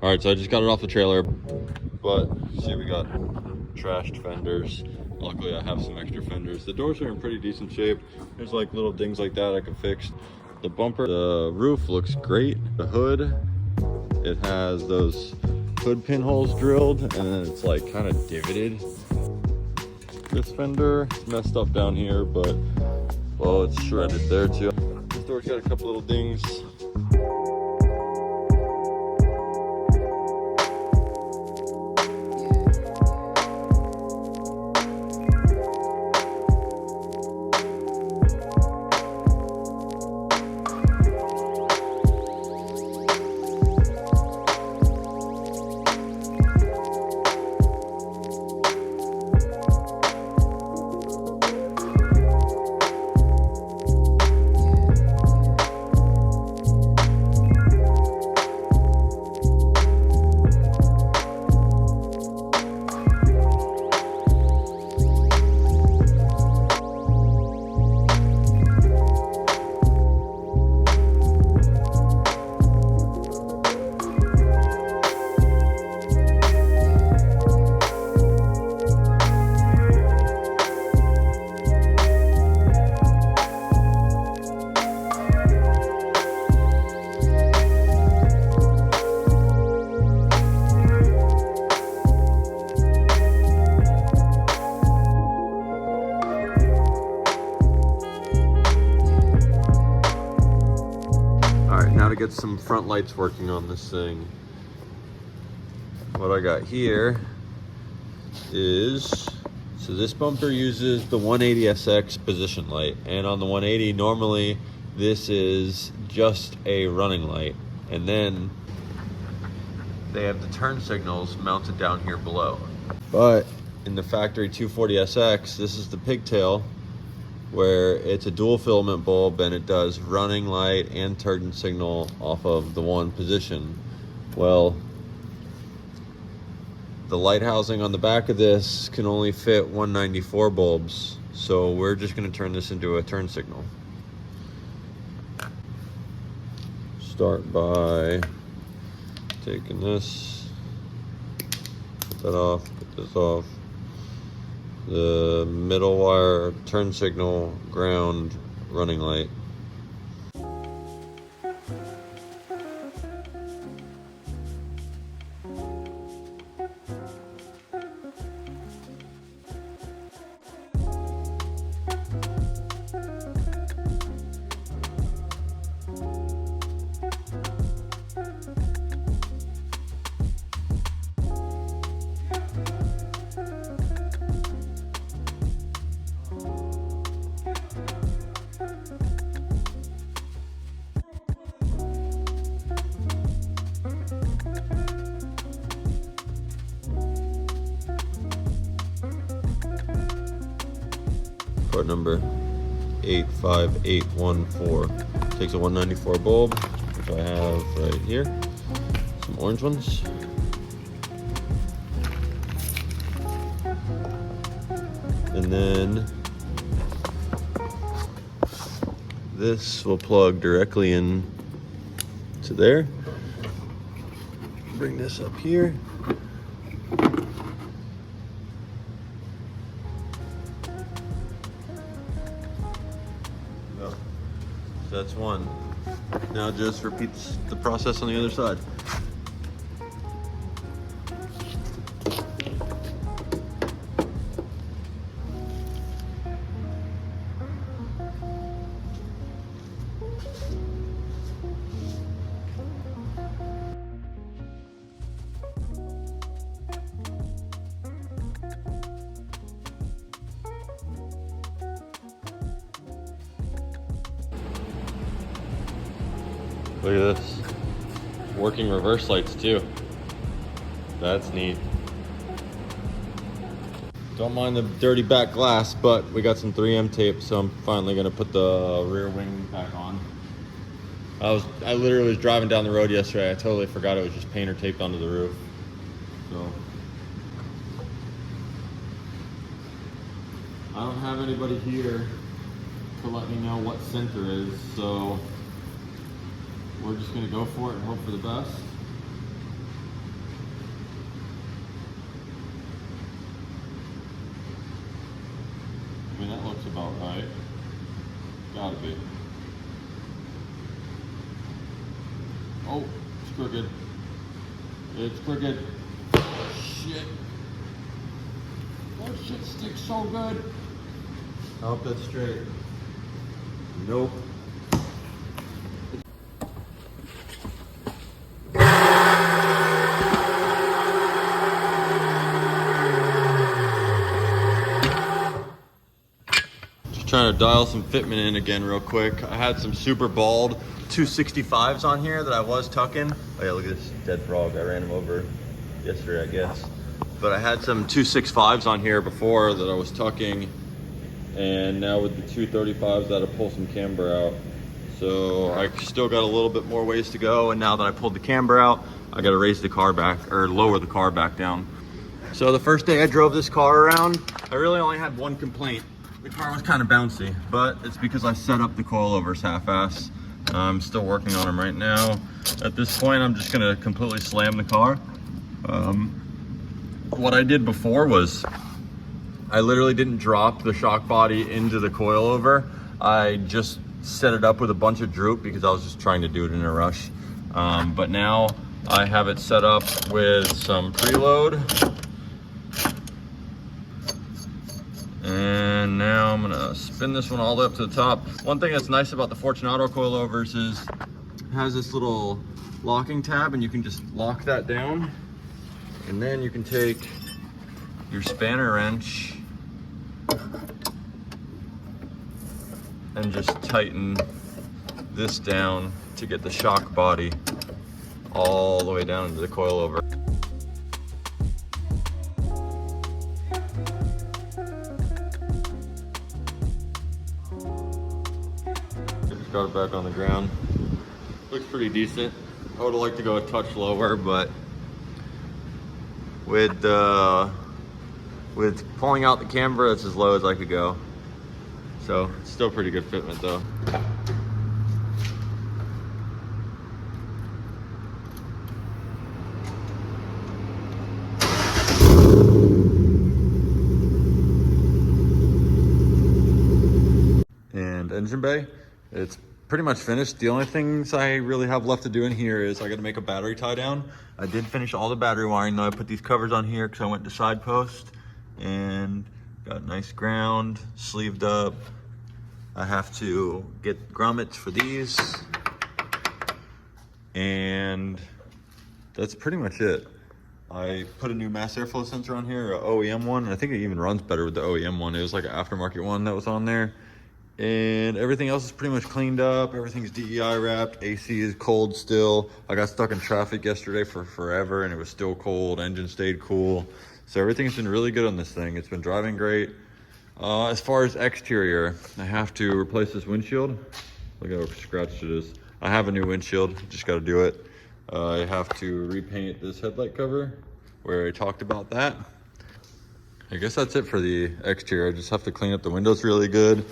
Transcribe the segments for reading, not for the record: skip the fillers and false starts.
All right, so I just got it off the trailer, but see, we got trashed fenders. Luckily, I have some extra fenders. The doors are in pretty decent shape. There's like little things like that I can fix. The bumper, the roof looks great. The hood, it has those hood pinholes drilled, and then it's like kind of divoted. This fender is messed up down here, but well, it's shredded there too. This door's got a couple little dings. Get some front lights working on this thing. What I got here is, so this bumper uses the 180SX position light, and on the 180 normally this is just a running light, and then they have the turn signals mounted down here below. But in the factory 240SX, this is the pigtail, where it's a dual filament bulb and it does running light and turn signal off of the one position. Well, the light housing on the back of this can only fit 194 bulbs, so we're just going to turn this into a turn signal. Start by taking this, put that off, put this off. The middle wire, turn signal, ground, running light. Part number 85814. Takes a 194 bulb, which I have right here. Some orange ones. And then this will plug directly in to there. Bring this up here. That's one. Now just repeat the process on the other side. Look at this. Working reverse lights too. That's neat. Don't mind the dirty back glass, but we got some 3M tape, so I'm finally gonna put the rear wing back on. I literally was driving down the road yesterday. I totally forgot it was just painter taped onto the roof. So I don't have anybody here to let me know what center is, so we're just gonna go for it and hope for the best. Looks about right. Gotta be. Oh, it's crooked. It's crooked. Shit. That shit sticks so good. I hope that's straight. Nope. Just trying to dial some fitment in again real quick. I had some super bald 265s on here that I was tucking. Oh yeah, look at this dead frog. I ran him over yesterday, I guess. But I had some 265s on here before that I was tucking. And now with the 235s, I had to pull some camber out. So I still got a little bit more ways to go. And now that I pulled the camber out, I got to raise the car back, or lower the car back down. So the first day I drove this car around, I really only had one complaint. The car was kind of bouncy, but it's because I set up the coilovers half-ass. I'm still working on them right now. At this point, I'm just gonna completely slam the car. What I did before was I literally didn't drop the shock body into the coilover. I just set it up with a bunch of droop because I was just trying to do it in a rush. But now I have it set up with some preload. And now I'm gonna spin this one all the way up to the top. One thing that's nice about the Fortunato coilovers is it has this little locking tab and you can just lock that down. And then you can take your spanner wrench and just tighten this down to get the shock body all the way down into the coilover. Just got it back on the ground. Looks pretty decent. I would have liked to go a touch lower, but with pulling out the camber, that's as low as I could go. So it's still pretty good fitment though. And engine bay, it's pretty much finished. The only things I really have left to do in here is I got to make a battery tie down. I did finish all the battery wiring though. I put these covers on here because I went to side post and got nice ground, sleeved up. I have to get grommets for these. And that's pretty much it. I put a new mass airflow sensor on here, an OEM one. I think it even runs better with the OEM one. It was like an aftermarket one that was on there. And everything else is pretty much cleaned up. Everything's DEI wrapped. AC is cold still. I got stuck in traffic yesterday for forever and it was still cold. Engine stayed cool. So everything's been really good on this thing. It's been driving great. As far as exterior, I have to replace this windshield. Look how scratched it is. I have a new windshield, just gotta do it. I have to repaint this headlight cover where I talked about that. I guess that's it for the exterior. I just have to clean up the windows really good.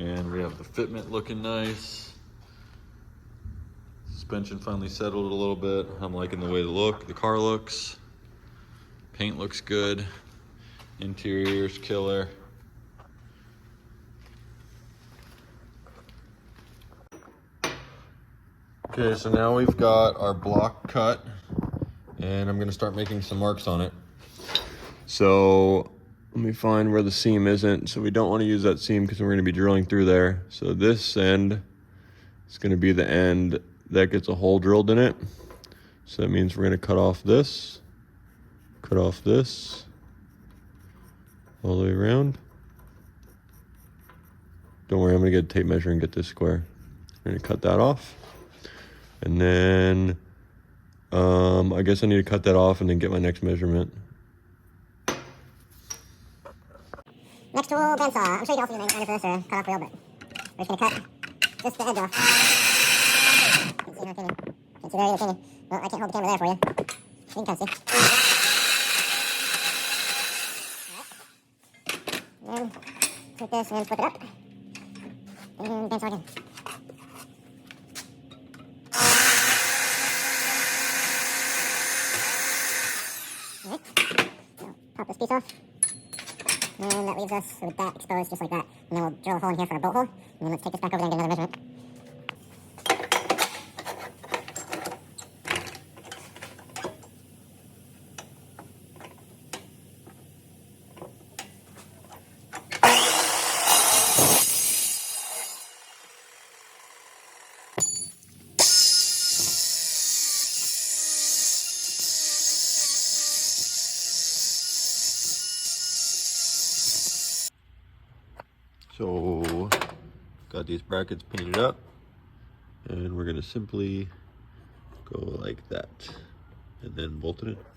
And we have the fitment looking nice. Suspension finally settled a little bit. I'm liking the way the car looks. Paint looks good. Interior's killer. Okay, so now we've got our block cut and I'm gonna start making some marks on it. So let me find where the seam isn't. So we don't want to use that seam because we're going to be drilling through there. So this end is going to be the end that gets a hole drilled in it. So that means we're going to cut off this all the way around. Don't worry, I'm going to get a tape measure and get this square. I'm going to cut that off. And then I guess I need to cut that off and then get my next measurement. Next tool, bandsaw. I'm sure you can also use a knife for this or cut off real, but we're just going to cut just the edge off. Can't see, how can you? Can't see there either, can you? Well, I can't hold the camera there for you. You can kind of see. Alright. And then take this and flip it up. And bandsaw again. Alright. So pop this piece off. And that leaves us with that exposed just like that. And then we'll drill a hole in here for a bolt hole. And then let's take this back over there and get another measurement. So, got these brackets painted up, and we're gonna simply go like that, and then bolt it in.